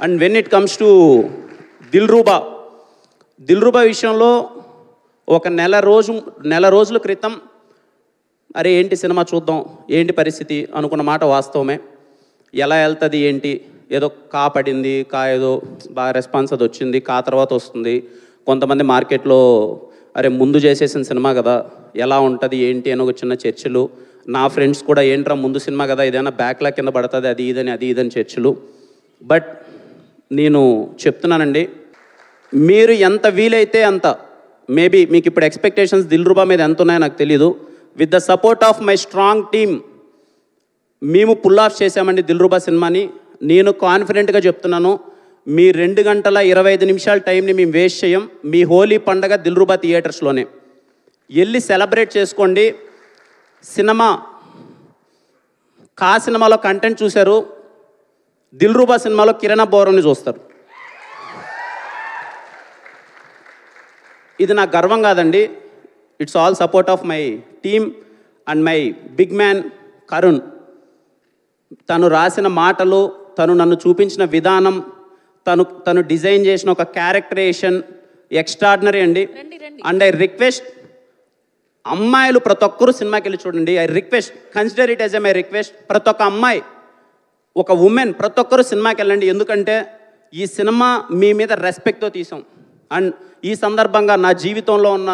And when it comes to Dilruba విషయంలో ఒక నెల రోజుల క్రితం అరే ఏంటి సినిమా చూద్దాం ఏంటి పరిస్థితి అనుకున్న మాట వాస్తవమే. ఎలా వెళ్తుంది ఏంటి, ఏదో పడింది, ఏదో బాగా రెస్పాన్స్ అది వచ్చింది, తర్వాత వస్తుంది. కొంతమంది మార్కెట్లో అరే ముందు చేసేసిన సినిమా కదా ఎలా ఉంటుంది ఏంటి అని ఒక చిన్న చర్చలు. నా ఫ్రెండ్స్ కూడా ఏంట్రా ముందు సినిమా కదా ఏదైనా బ్యాక్లాగ్ కింద పడుతుంది అది ఇదని చర్చలు. బట్ నేను చెప్తున్నానండి, మీరు ఎంత వీలైతే అంత, మేబీ మీకు ఇప్పుడు ఎక్స్పెక్టేషన్స్ దిల్రూబా మీద ఎంత ఉన్నాయో నాకు తెలీదు. With the support of my strong team మేము పుల్ ఆఫ్ చేసామండి దిల్రూబా సినిమాని. నేను కాన్ఫిడెంట్గా చెప్తున్నాను, మీ 2 గంటల 25 నిమిషాల టైంని మేము వేస్ట్ చేయం. మీ హోలీ పండగ దిల్రూబా థియేటర్స్లోనే వెళ్ళి సెలబ్రేట్ చేసుకోండి. సినిమా సినిమాలో కంటెంట్ చూశారు, దిల్రూబా సినిమాలో కిరణ్ బోరాని చూస్తారు. ఇది నాకు గర్వం కాదండి, it's all support of my team and my big man Karun. తను రాసిన మాటలు, తను నన్ను చూపించిన విధానం, తను డిజైన్ చేసిన ఒక క్యారెక్టరేషన్ ఎక్స్ట్రాడినరీ అండి. అండ్ ఐ రిక్వెస్ట్ అమ్మాయిలు ప్రతి ఒక్కరూ సినిమాకి వెళ్ళి చూడండి. I request, consider it as my request. ప్రతి ఒక్క అమ్మాయి, ఒక ఉమెన్, ప్రతి ఒక్కరూ సినిమాకి వెళ్ళండి. ఎందుకంటే ఈ సినిమా మీ మీద రెస్పెక్ట్తో తీసాం. అండ్ ఈ సందర్భంగా నా జీవితంలో ఉన్న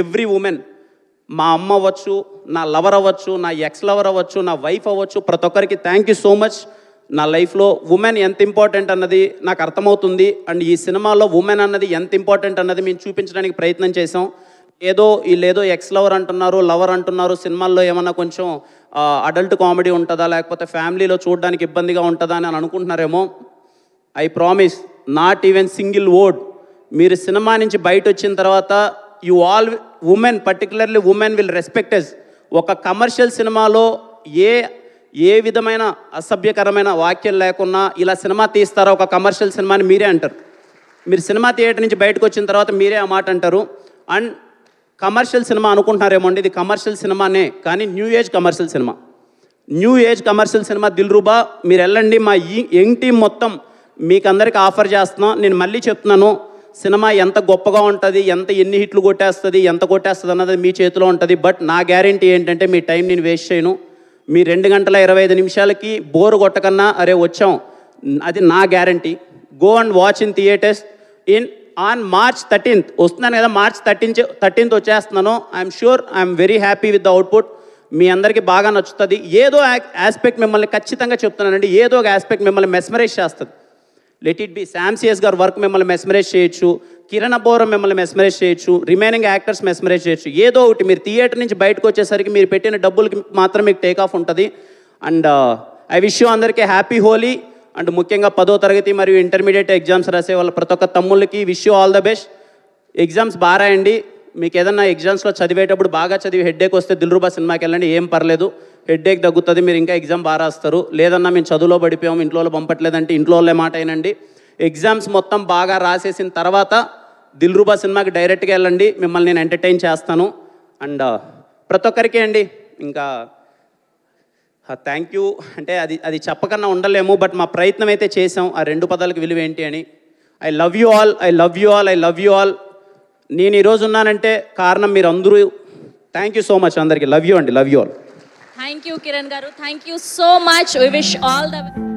ఎవ్రీ ఉమెన్, మా అమ్మ అవ్వచ్చు, నా లవర్ అవ్వచ్చు, నా ఎక్స్ లవర్ అవ్వచ్చు, నా వైఫ్ అవ్వచ్చు, ప్రతి ఒక్కరికి థ్యాంక్ యూ సో మచ్. నా లైఫ్లో ఉమెన్ ఎంత ఇంపార్టెంట్ అన్నది నాకు అర్థమవుతుంది. అండ్ ఈ సినిమాలో ఉమెన్ అన్నది ఎంత ఇంపార్టెంట్ అన్నది మేము చూపించడానికి ప్రయత్నం చేసాం. వీళ్ళేదో ఎక్స్ లవర్ అంటున్నారు, లవర్ అంటున్నారు, సినిమాల్లో ఏమన్నా కొంచెం అడల్ట్ కామెడీ ఉంటుందా లేకపోతే ఫ్యామిలీలో చూడడానికి ఇబ్బందిగా ఉంటుందా అని అనుకుంటున్నారేమో. I promise, not even single word. మీరు సినిమా నుంచి బయట వచ్చిన తర్వాత you all women, particularly women will respect us. ఒక కమర్షియల్ సినిమాలో ఏ విధమైన అసభ్యకరమైన వాక్యం లేకున్నా ఇలా సినిమా తీస్తారా ఒక కమర్షియల్ సినిమాని మీరే అంటారు. మీరు సినిమా థియేటర్ నుంచి బయటకు వచ్చిన తర్వాత మీరే ఆ మాట అంటారు. అండ్ కమర్షియల్ సినిమా అనుకుంటున్నారేమో అండి, ఇది కమర్షియల్ సినిమానే, కానీ new age commercial cinema Dilruba. మీరు వెళ్ళండి, మా యంగ్ టీం మొత్తం మీకు అందరికీ ఆఫర్ చేస్తున్నాం. నేను మళ్ళీ చెప్తున్నాను, సినిమా ఎంత గొప్పగా ఉంటుంది, ఎన్ని హిట్లు కొట్టేస్తుంది, ఎంత కొట్టేస్తుంది అన్నది మీ చేతిలో ఉంటుంది. బట్ నా గ్యారంటీ ఏంటంటే మీ టైం నేను వేస్ట్ చేయను. మీ 2 గంటల 25 నిమిషాలకి బోరు కొట్టకన్నా అరే వచ్చాం, అది నా guarantee. Go and watch in theatres on March 13th వస్తున్నాను కదా, March 13th వచ్చేస్తున్నాను. I'm sure, I'm very happy with the output. మీ అందరికీ బాగా నచ్చుతుంది. ఏదో ఆస్పెక్ట్ మిమ్మల్ని ఖచ్చితంగా చెప్తున్నానండి, ఏదో ఒక ఆస్పెక్ట్ మిమ్మల్ని మెస్మరైజ్ చేస్తుంది. Let it be Sam CS గారి వర్క్ మిమ్మల్ని మెస్మరైజ్ చేయొచ్చు, కిరణ్ బోరా మిమ్మల్ని మెస్మరైజ్ చేయొచ్చు, రిమైనింగ్ యాక్టర్స్ మెస్మరైజ్ చేయొచ్చు. ఏదో ఒకటి మీరు థియేటర్ నుంచి బయటకు వచ్చేసరికి మీరు పెట్టిన డబ్బులకి మాత్రం మీకు టేక్ ఆఫ్ ఉంటుంది. అండ్ ఐ విష్ యూ అందరికీ హ్యాపీ హోలీ. అండ్ ముఖ్యంగా 10వ తరగతి మరియు ఇంటర్మీడియట్ ఎగ్జామ్స్ రాసే వాళ్ళ ప్రతి ఒక్క తమ్ముళ్ళకి wish you all the best. Exams బాగా రాయండి. మీకు ఏదన్నా ఎగ్జామ్స్లో చదివేటప్పుడు బాగా చదివి హెడ్ఏక్ వస్తే దిల్రూబా సినిమాకి వెళ్ళండి, ఏం పర్లేదు, హెడ్ఏక్ తగ్గుతుంది, మీరు ఇంకా ఎగ్జామ్ బాగా రాస్తారు. లేదన్నా మేము చదువులో పడిపోయాము, ఇంట్లో పంపట్లేదంటే ఇంట్లో వాళ్ళే మాట అయినండి. ఎగ్జామ్స్ మొత్తం బాగా రాసేసిన తర్వాత దిల్రూబా సినిమాకి డైరెక్ట్గా వెళ్ళండి, మిమ్మల్ని నేను ఎంటర్టైన్ చేస్తాను. అండ్ ప్రతి ఒక్కరికి అండి ఇంకా థ్యాంక్ యూ అంటే అది చెప్పకన్నా ఉండలేము. బట్ మా ప్రయత్నం అయితే చేసాం, ఆ 2 పదాలకు విలువ ఏంటి అని. I love you all. నేను ఈరోజు ఉన్నానంటే కారణం మీరు అందరూ. థ్యాంక్ యూ సో మచ్ అందరికీ. లవ్ యూ అండి, love you all. Thank you Kiran garu, thank you so much. We wish all the